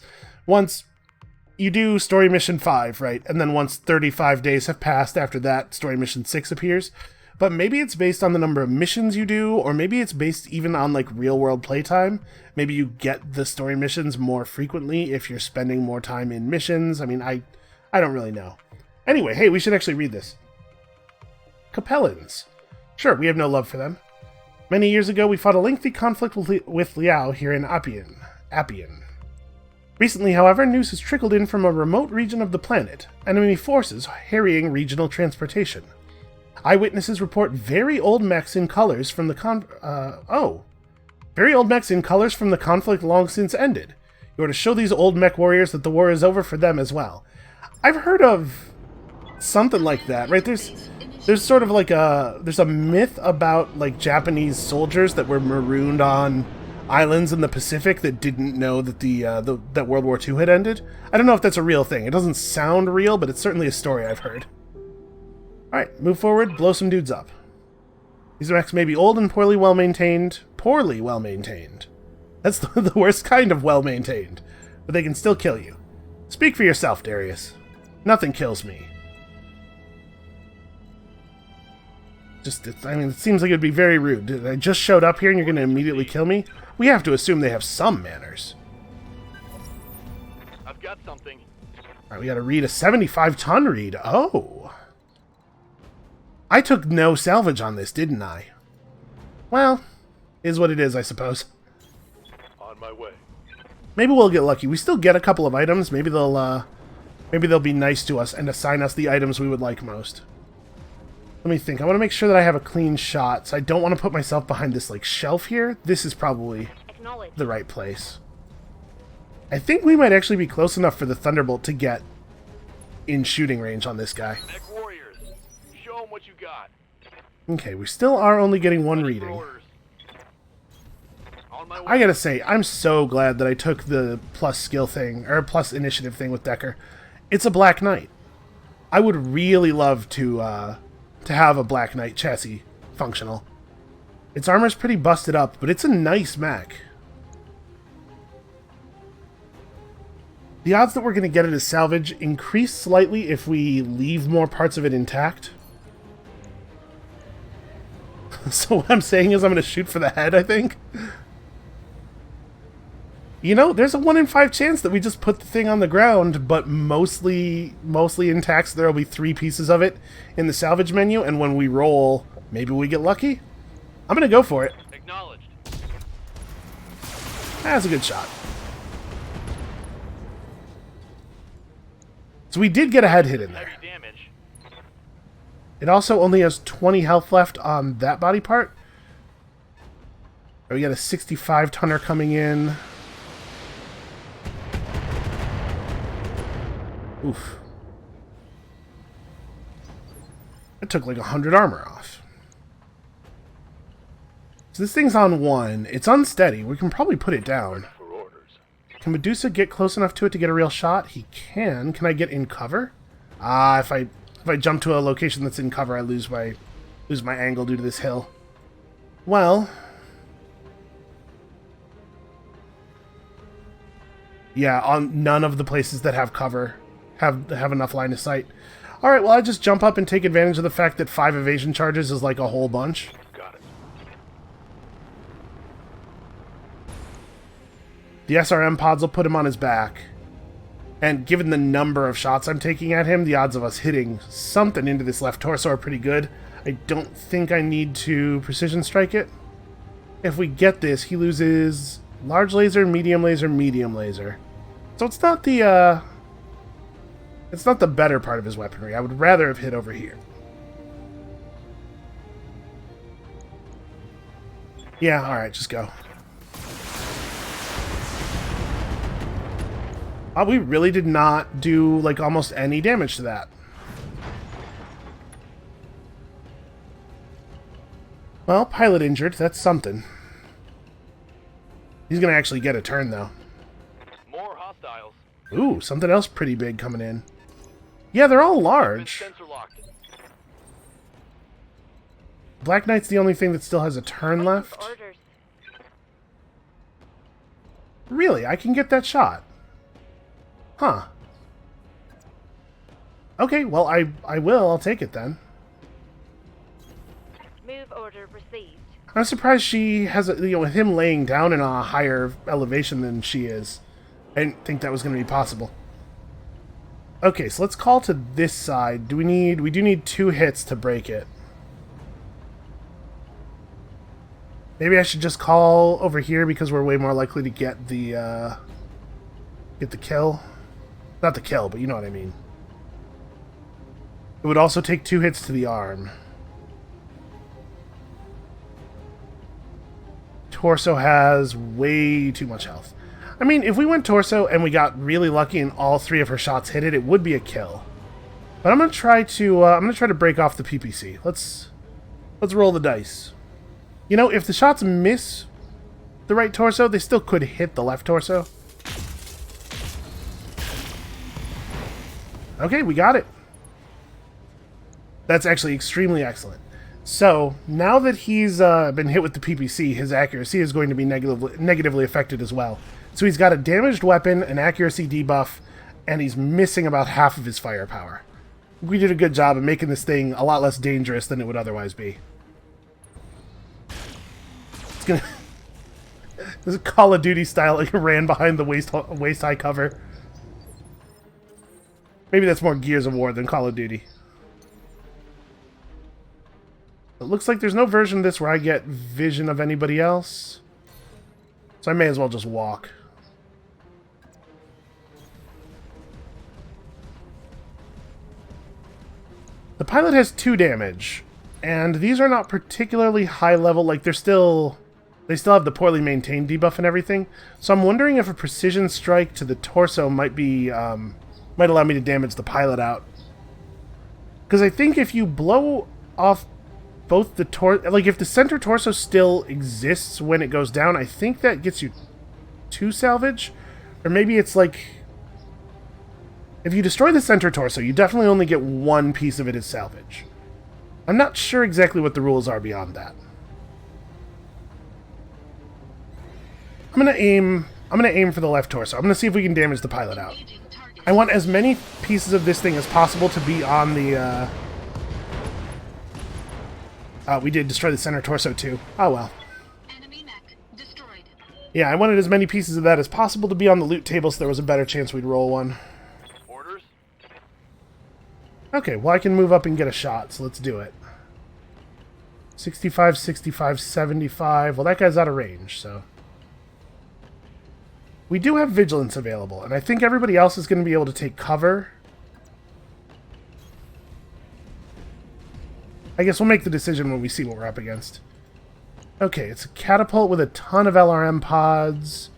you do story mission 5, right? And then once 35 days have passed after that, story mission 6 appears. But maybe it's based on the number of missions you do, or maybe it's based even on like real-world playtime. Maybe you get the story missions more frequently if you're spending more time in missions. I mean, I don't really know. Anyway, hey, we should actually read this. Capellans. Sure, we have no love for them. Many years ago, we fought a lengthy conflict with Liao here in Appian. Recently, however, news has trickled in from a remote region of the planet. Enemy forces harrying regional transportation. Eyewitnesses report very old mechs in colors from the very old mechs in colors from the conflict long since ended. You are to show these old mech warriors that the war is over for them as well. I've heard of something like that, right? There's sort of like there's a myth about like Japanese soldiers that were marooned on islands in the Pacific that didn't know that that World War II had ended. I don't know if that's a real thing. It doesn't sound real, but it's certainly a story I've heard. Alright, move forward, blow some dudes up. These mechs may be old and poorly well maintained. That's the worst kind of well maintained. But they can still kill you. Speak for yourself, Darius. Nothing kills me. I mean, it seems like it'd be very rude. I just showed up here and you're going to immediately kill me? We have to assume they have some manners. I've got something. Alright, we got to read a 75-ton read. Oh. I took no salvage on this, didn't I? Well, is what it is, I suppose. On my way. Maybe we'll get lucky. We still get a couple of items. Maybe they'll be nice to us and assign us the items we would like most. Let me think. I want to make sure that I have a clean shot, so I don't want to put myself behind this like shelf here. This is probably the right place. I think we might actually be close enough for the Thunderbolt to get in shooting range on this guy. Mech warriors, show them what you got. Okay, we still are only getting one Ready for reading. orders. On my way. I gotta say, I'm so glad that I took the plus skill thing, or plus initiative thing with Decker. It's a Black Knight. I would really love to have a Black Knight chassis functional. Its armor's pretty busted up, but it's a nice mech. The odds that we're going to get it as salvage increase slightly if we leave more parts of it intact. So what I'm saying is I'm going to shoot for the head, I think. You know, there's a 1 in 5 chance that we just put the thing on the ground, but mostly intact, so there will be 3 pieces of it in the salvage menu, and when we roll, maybe we get lucky? I'm going to go for it. Acknowledged. That's a good shot. So we did get a head hit in there. Heavy damage. It also only has 20 health left on that body part. We got a 65-tonner coming in. Oof. It took like 100 armor off. So this thing's on 1. It's unsteady. We can probably put it down. For orders. Can Medusa get close enough to it to get a real shot? He can. Can I get in cover? If I jump to a location that's in cover, I lose my angle due to this hill. Well, yeah, on none of the places that have cover have enough line of sight. All right, well, I just jump up and take advantage of the fact that 5 evasion charges is like a whole bunch. Got it. The SRM pods will put him on his back. And given the number of shots I'm taking at him, the odds of us hitting something into this left torso are pretty good. I don't think I need to precision strike it. If we get this, he loses large laser, medium laser, medium laser. So it's not the better part of his weaponry. I would rather have hit over here. Yeah, alright, just go. Oh, we really did not do, like, almost any damage to that. Well, pilot injured. That's something. He's gonna actually get a turn, though. More hostiles. Ooh, something else pretty big coming in. Yeah, they're all large. Sensor locked. Black Knight's the only thing that still has a turn left. Orders. Really? I can get that shot. Huh. Okay, well, I will. I'll take it then. Move order received. I'm surprised she has, with him laying down in a higher elevation than she is. I didn't think that was going to be possible. Okay, so let's call to this side. We do need 2 hits to break it. Maybe I should just call over here because we're way more likely to get the kill. Not the kill, but you know what I mean. It would also take 2 hits to the arm. Torso has way too much health. I mean, if we went torso and we got really lucky and all 3 of her shots hit it, it would be a kill. But I'm gonna try to break off the PPC. Let's roll the dice. You know, if the shots miss the right torso, they still could hit the left torso. Okay, we got it. That's actually extremely excellent. So, now that he's been hit with the PPC, his accuracy is going to be negatively affected as well. So he's got a damaged weapon, an accuracy debuff, and he's missing about half of his firepower. We did a good job of making this thing a lot less dangerous than it would otherwise be. It's gonna... This is Call of Duty style, like ran behind the waist-high cover. Maybe that's more Gears of War than Call of Duty. It looks like there's no version of this where I get vision of anybody else. So I may as well just walk. The pilot has 2 damage. And these are not particularly high level. Like, they still have the poorly maintained debuff and everything. So I'm wondering if a precision strike to the torso might be... might allow me to damage the pilot out. Because I think if you blow off both the like if the center torso still exists when it goes down, I think that gets you 2 salvage. Or maybe it's like... If you destroy the center torso, you definitely only get 1 piece of it as salvage. I'm not sure exactly what the rules are beyond that. I'm gonna aim for the left torso. I'm gonna see if we can damage the pilot out. I want as many pieces of this thing as possible to be on the, we did destroy the center torso too. Oh well. Enemy mech destroyed. Yeah, I wanted as many pieces of that as possible to be on the loot table so there was a better chance we'd roll one. Orders? Okay, well I can move up and get a shot, so let's do it. 65, 65, 75. Well, that guy's out of range, so... We do have Vigilance available, and I think everybody else is going to be able to take cover. I guess we'll make the decision when we see what we're up against. Okay, it's a catapult with a ton of LRM pods,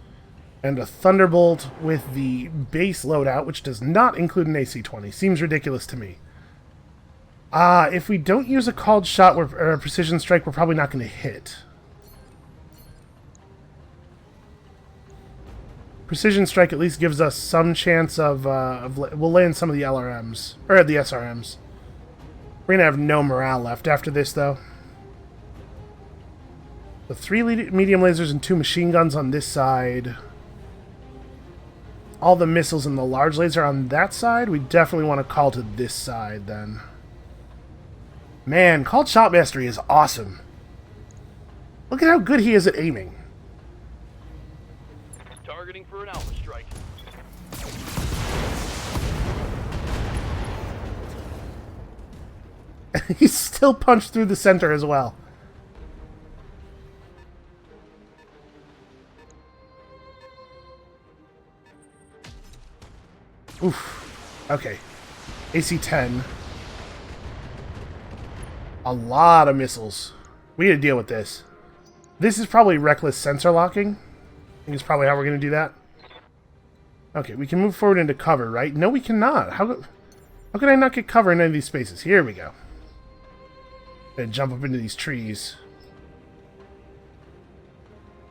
and a Thunderbolt with the base loadout, which does not include an AC-20. Seems ridiculous to me. If we don't use a called shot or a precision strike, we're probably not going to hit. Precision strike at least gives us some chance of we'll land some of the LRMs, or the SRMs. We're going to have no morale left after this, though. The 3 medium lasers and 2 machine guns on this side. All the missiles and the large laser on that side. We definitely want to call to this side, then. Man, called shot mastery is awesome. Look at how good he is at aiming. Targeting for an alpha strike. He still punched through the center as well. Oof. Okay. AC-10. A lot of missiles. We gotta deal with this. This is probably reckless sensor locking. I think it's probably how we're going to do that. Okay, we can move forward into cover, right? No, we cannot. How can I not get cover in any of these spaces? Here we go. And jump up into these trees.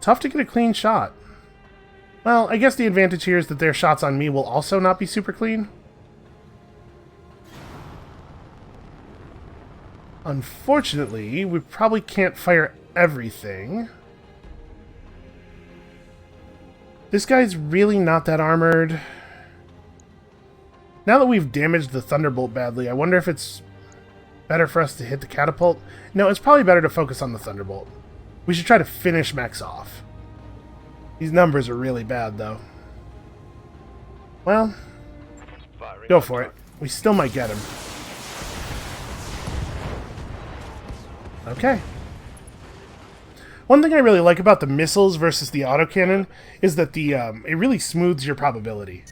Tough to get a clean shot. Well, I guess the advantage here is that their shots on me will also not be super clean. Unfortunately, we probably can't fire everything. This guy's really not that armored. Now that we've damaged the Thunderbolt badly, I wonder if it's better for us to hit the catapult. No, it's probably better to focus on the Thunderbolt. We should try to finish mechs off. These numbers are really bad, though. Well, Firing go on for it. target. We still might get him. Okay. One thing I really like about the missiles versus the autocannon is that it really smooths your probability.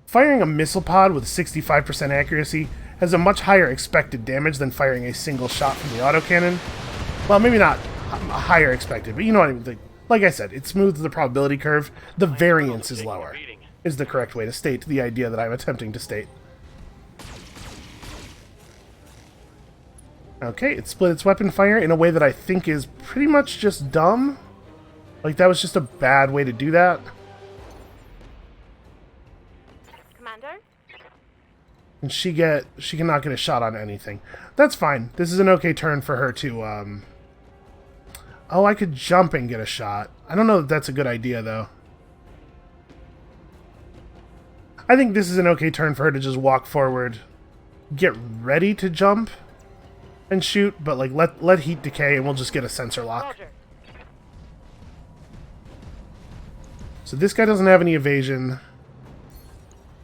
Firing a missile pod with 65% accuracy has a much higher expected damage than firing a single shot from the autocannon. Well, maybe not higher expected, but you know what I mean. Like I said, it smooths the probability curve. The variance is lower, is the correct way to state the idea that I'm attempting to state. Okay, it split its weapon fire in a way that I think is pretty much just dumb. Like, that was just a bad way to do that. Commander? And she cannot get a shot on anything. That's fine. This is an okay turn for her to, Oh, I could jump and get a shot. I don't know if that's a good idea, though. I think this is an okay turn for her to just walk forward, get ready to jump, and shoot, but like let heat decay and we'll just get a sensor lock. Roger. So this guy doesn't have any evasion.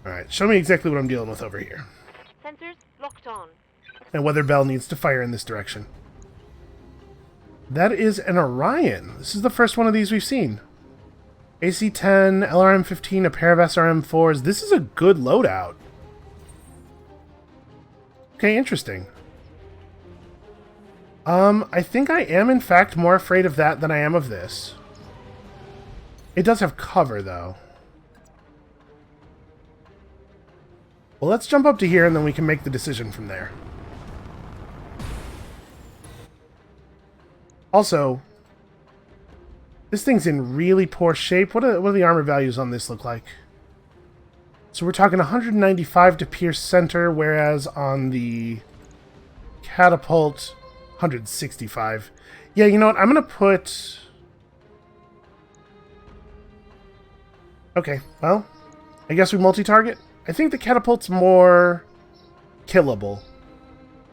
Alright, show me exactly what I'm dealing with over here. Sensors locked on. And whether Bell needs to fire in this direction. That is an Orion. This is the first one of these we've seen. AC-10, LRM-15, a pair of SRM-4s. This is a good loadout. Okay, interesting. I think I am, in fact, more afraid of that than I am of this. It does have cover, though. Well, let's jump up to here, and then we can make the decision from there. Also, this thing's in really poor shape. What do the armor values on this look like? So we're talking 195 to pierce center, whereas on the catapult, 165. Yeah, you know what? I'm going to put... Okay, well, I guess we multi-target. I think the catapult's more killable.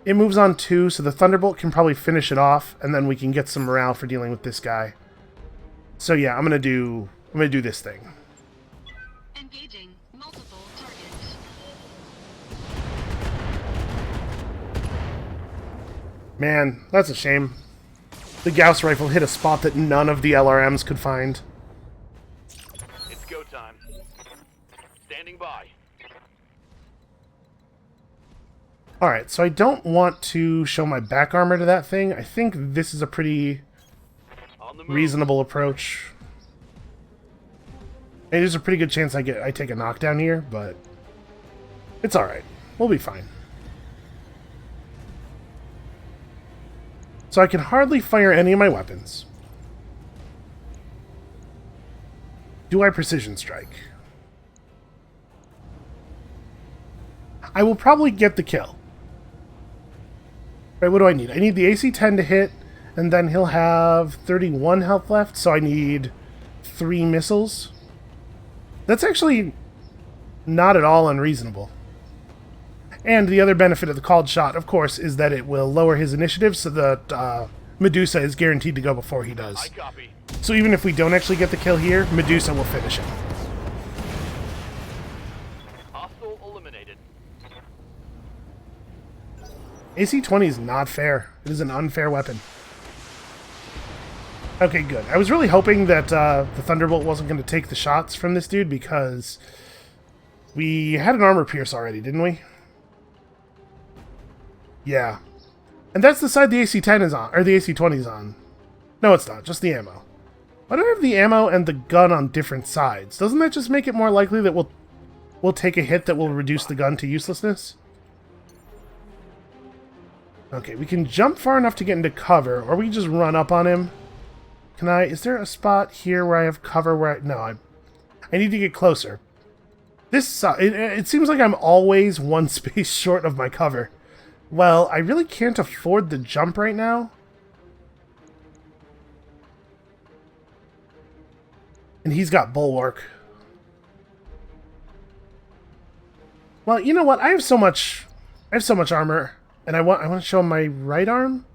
It moves on 2, so the Thunderbolt can probably finish it off, and then we can get some morale for dealing with this guy. So yeah, I'm gonna do this thing. Engaging multiple targets. Man, that's a shame. The Gauss rifle hit a spot that none of the LRMs could find. It's go time. Standing by. Alright, so I don't want to show my back armor to that thing. I think this is a pretty On the move. reasonable approach. And there's a pretty good chance I take a knockdown here, but it's alright. We'll be fine. So I can hardly fire any of my weapons. Do I precision strike? I will probably get the kill. Right, what do I need? I need the AC-10 to hit, and then he'll have 31 health left, so I need 3 missiles. That's actually not at all unreasonable. And the other benefit of the called shot, of course, is that it will lower his initiative so that Medusa is guaranteed to go before he I does. copy. So even if we don't actually get the kill here, Medusa will finish it. Hostile eliminated. AC-20 is not fair. It is an unfair weapon. Okay, good. I was really hoping that the Thunderbolt wasn't going to take the shots from this dude because we had an armor pierce already, didn't we? Yeah. And that's the side the AC-10 is on, or the AC-20 is on. No, it's not. Just the ammo. Why do I have the ammo and the gun on different sides? Doesn't that just make it more likely that we'll take a hit that will reduce the gun to uselessness? Okay, we can jump far enough to get into cover, or we can just run up on him. Can I... Is there a spot here where I have cover where I... No, I need to get closer. This... it seems like I'm always one space short of my cover. Well, I really can't afford the jump right now. And he's got bulwark. Well, you know what? I have so much armor, and I want to show him my right arm.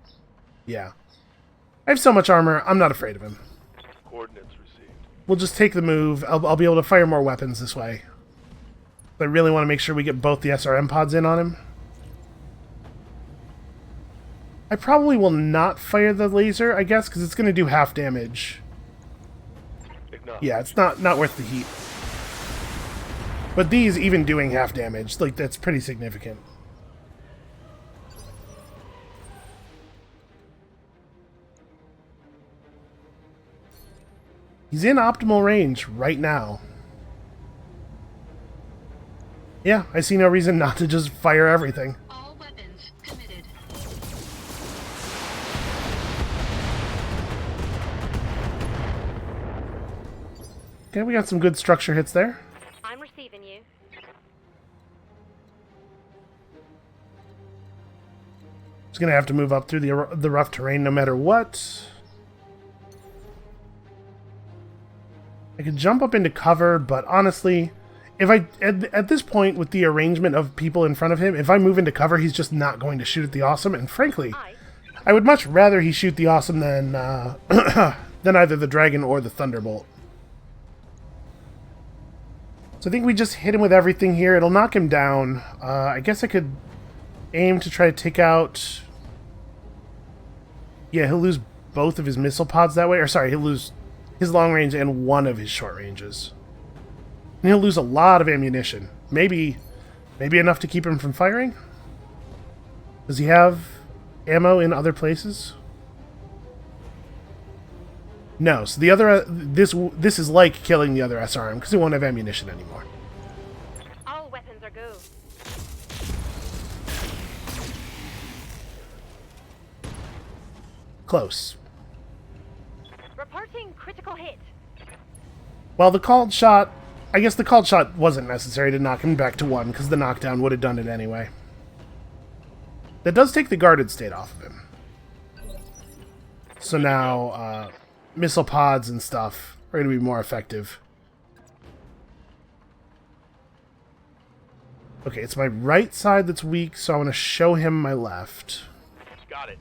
Yeah. I have so much armor, I'm not afraid of him. Coordinates received. We'll just take the move. I'll be able to fire more weapons this way. But I really want to make sure we get both the SRM pods in on him. I probably will not fire the laser, I guess, because it's going to do half damage. Yeah, it's not worth the heat. But these, even doing half damage, like, that's pretty significant. He's in optimal range right now. Yeah, I see no reason not to just fire everything. All weapons committed. Okay, we got some good structure hits there. I'm receiving you. He's gonna have to move up through the rough terrain no matter what. I could jump up into cover, but honestly, if I at this point with the arrangement of people in front of him, if I move into cover, he's just not going to shoot at the awesome. And frankly, I would much rather he shoot the awesome than than either the dragon or the thunderbolt. So I think we just hit him with everything here. It'll knock him down. I guess I could aim to try to take out... Yeah, he'll lose both of his missile pods that way. Or sorry, he'll lose his long range and one of his short ranges. And he'll lose a lot of ammunition. Maybe enough to keep him from firing? Does he have ammo in other places? No, so the other this is like killing the other SRM because he won't have ammunition anymore. All weapons are go. Close. Reporting critical hit. Well, the called shot... I guess the called shot wasn't necessary to knock him back to 1 because the knockdown would have done it anyway. That does take the guarded state off of him. So now, missile pods and stuff are going to be more effective. Okay, it's my right side that's weak, so I want to show him my left. Got it.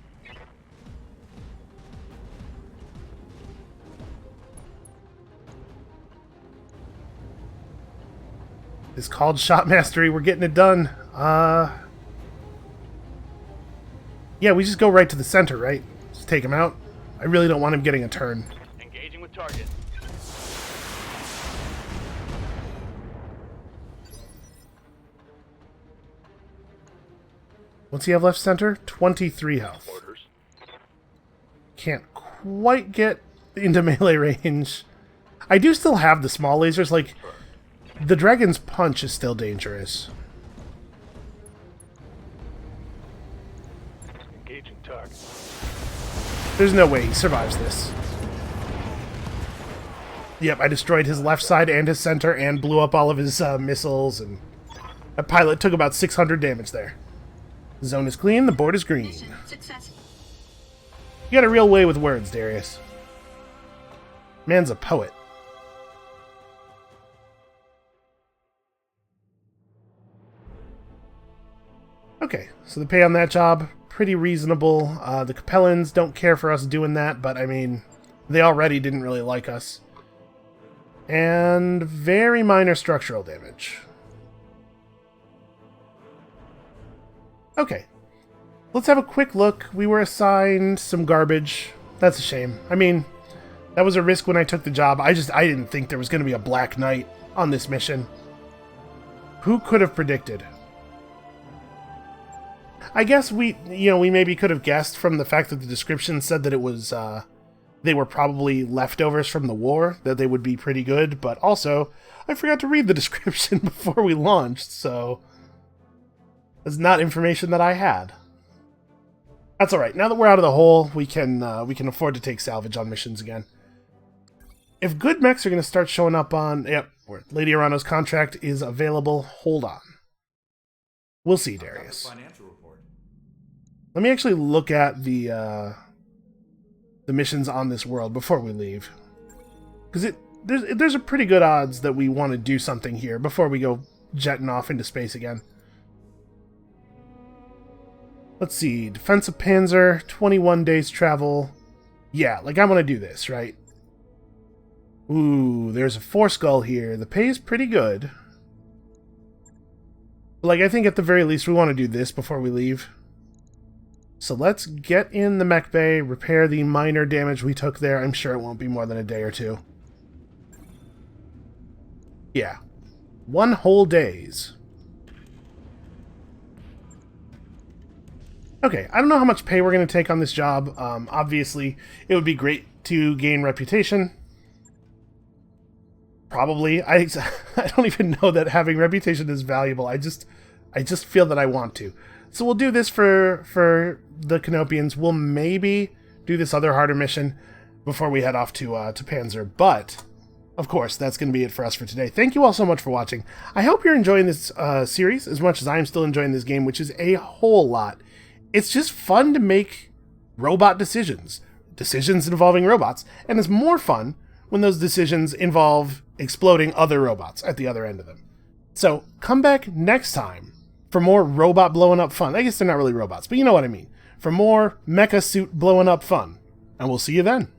This called shot mastery, we're getting it done. Yeah, we just go right to the center, right? Just take him out. I really don't want him getting a turn. Engaging with target. What's he have left center? 23 health. Orders. Can't quite get into melee range. I do still have the small lasers, like... The dragon's punch is still dangerous. Engaging target. There's no way he survives this. Yep, I destroyed his left side and his center and blew up all of his missiles, and a pilot took about 600 damage there. The zone is clean, the board is green. Mission successful. You got a real way with words, Darius. Man's a poet. Okay, so the pay on that job, pretty reasonable. The Capellans don't care for us doing that, but I mean, they already didn't really like us. And very minor structural damage. Okay, let's have a quick look. We were assigned some garbage. That's a shame. I mean, that was a risk when I took the job. I didn't think there was going to be a Black Knight on this mission. Who could have predicted? I guess we maybe could have guessed from the fact that the description said that it was, they were probably leftovers from the war, that they would be pretty good, but also, I forgot to read the description before we launched, so that's not information that I had. That's alright, now that we're out of the hole, we can afford to take salvage on missions again. If good mechs are going to start showing up on, yep, Lady Arano's contract is available, hold on. We'll see, Darius. Financial report. Let me actually look at the missions on this world before we leave, because there's a pretty good odds that we want to do something here before we go jetting off into space again. Let's see, defensive panzer, 21 days travel. Yeah, like I want to do this, right? Ooh, there's a 4-skull here. The pay is pretty good. Like, I think at the very least we want to do this before we leave. So let's get in the mech bay, repair the minor damage we took there. I'm sure it won't be more than a day or two. Yeah. 1 whole days. Okay, I don't know how much pay we're going to take on this job. Obviously, it would be great to gain reputation. Probably. I don't even know that having reputation is valuable. I just feel that I want to. So we'll do this for the Canopians. We'll maybe do this other harder mission before we head off to Panzer. But, of course, that's going to be it for us for today. Thank you all so much for watching. I hope you're enjoying this series as much as I'm still enjoying this game, which is a whole lot. It's just fun to make robot decisions involving robots, and it's more fun when those decisions involve exploding other robots at the other end of them. So come back next time for more robot blowing up fun. I guess they're not really robots, but you know what I mean. For more mecha suit blowing up fun. And we'll see you then.